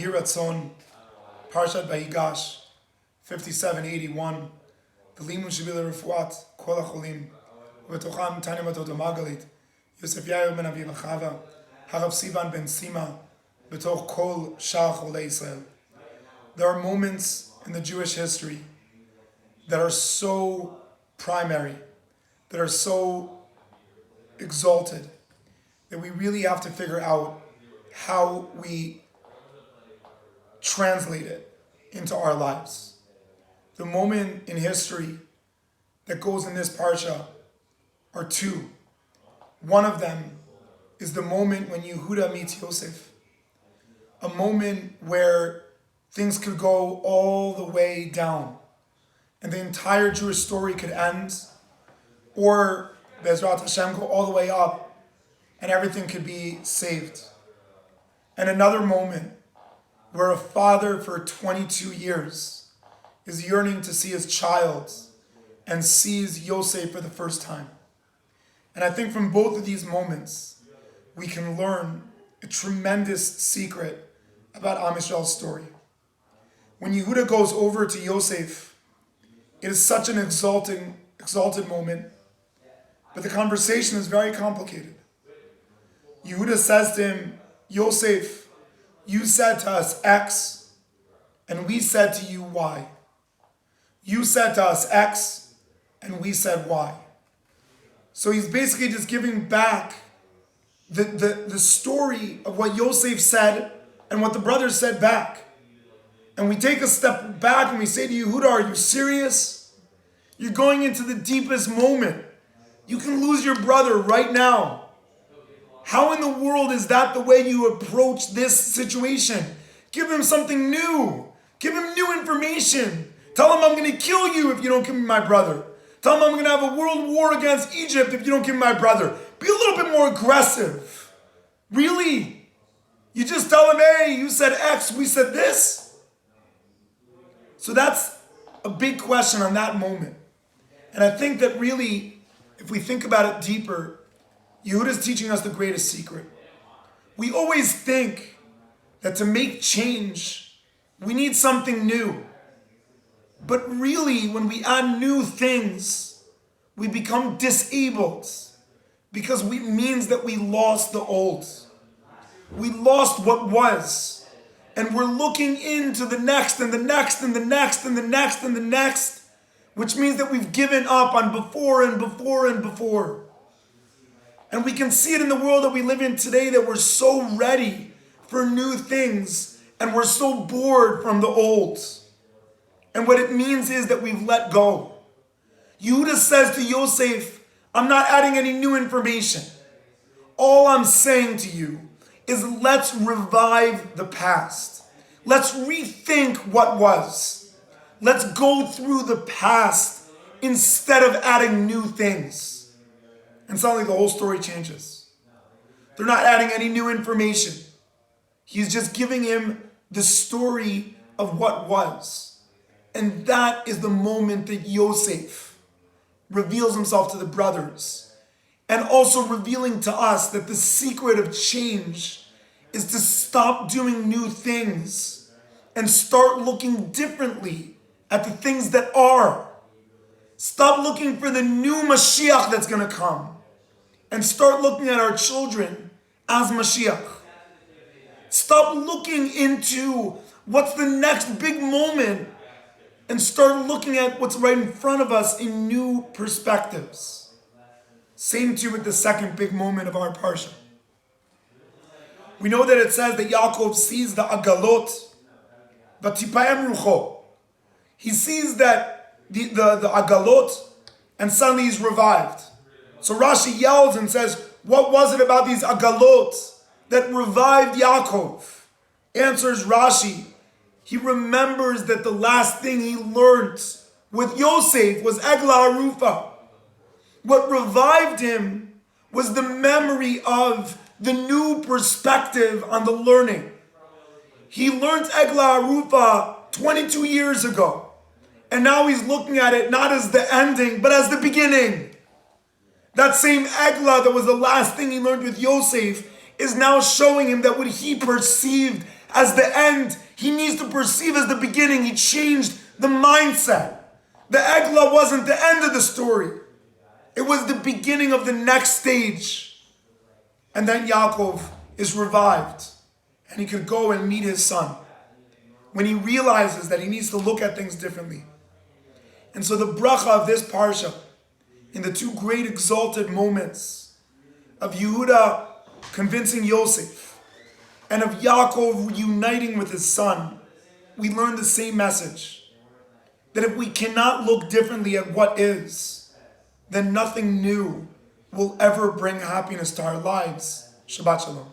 Yehi Ratzon, Parshat Vayegah, 57:81. The Limun Shabila Refuat, Kol HaCholim, V'tocham Tanya Matot Magalit, Yosef Yair ben Aviv Chava, Harav Sivan ben Sima, B'toch Kol Shach Olei Israel. There are moments in the Jewish history that are so primary, that are so exalted, that we really have to figure out how we translate it into our lives. The moment in history that goes in this parsha are two. One of them is the moment when Yehuda meets Yosef, a moment where things could go all the way down and the entire Jewish story could end, or Bezrat Hashem go all the way up and everything could be saved. And another moment where a father for 22 years is yearning to see his child and sees Yosef for the first time. And I think from both of these moments, we can learn a tremendous secret about Am Yisrael's story. When Yehuda goes over to Yosef, it is such an exalted moment, but the conversation is very complicated. Yehuda says to him, Yosef, you said to us X, and we said to you Y. You said to us X, and we said Y. So he's basically just giving back the story of what Yosef said and what the brothers said back. And we take a step back and we say to Yehuda, are you serious? You're going into the deepest moment. You can lose your brother right now. How in the world is that the way you approach this situation? Give him something new. Give him new information. Tell him I'm going to kill you if you don't give me my brother. Tell him I'm going to have a world war against Egypt if you don't give me my brother. Be a little bit more aggressive. Really? You just tell him, hey, you said X, we said this. So that's a big question on that moment. And I think that really, if we think about it deeper, Yehuda is teaching us the greatest secret. We always think that to make change, we need something new. But really, when we add new things, we become disabled because it means that we lost the old. We lost what was. And we're looking into the next and the next and the next and the next and the next, which means that we've given up on before and before and before. And we can see it in the world that we live in today, that we're so ready for new things and we're so bored from the old. And what it means is that we've let go. Yehuda says to Yosef, I'm not adding any new information. All I'm saying to you is let's revive the past. Let's rethink what was. Let's go through the past instead of adding new things. And suddenly the whole story changes. They're not adding any new information. He's just giving him the story of what was. And that is the moment that Yosef reveals himself to the brothers. And also revealing to us that the secret of change is to stop doing new things and start looking differently at the things that are. Stop looking for the new Mashiach that's going to come. And start looking at our children as Mashiach. Stop looking into what's the next big moment and start looking at what's right in front of us in new perspectives. Same too with the second big moment of our parsha. We know that it says that Yaakov sees the agalot, v'tipayem rucho. He sees that the agalot, and suddenly he's revived. So Rashi yells and says, what was it about these agalot that revived Yaakov? Answers Rashi, he remembers that the last thing he learned with Yosef was Eglah Arufa. What revived him was the memory of the new perspective on the learning. He learned Eglah Arufa 22 years ago. And now he's looking at it not as the ending, but as the beginning. That same Eglah that was the last thing he learned with Yosef is now showing him that what he perceived as the end, he needs to perceive as the beginning. He changed the mindset. The Eglah wasn't the end of the story. It was the beginning of the next stage. And then Yaakov is revived. And he could go and meet his son. When he realizes that he needs to look at things differently. And so the bracha of this parsha, in the two great exalted moments of Yehuda convincing Yosef and of Yaakov reuniting with his son, we learn the same message. That if we cannot look differently at what is, then nothing new will ever bring happiness to our lives. Shabbat Shalom.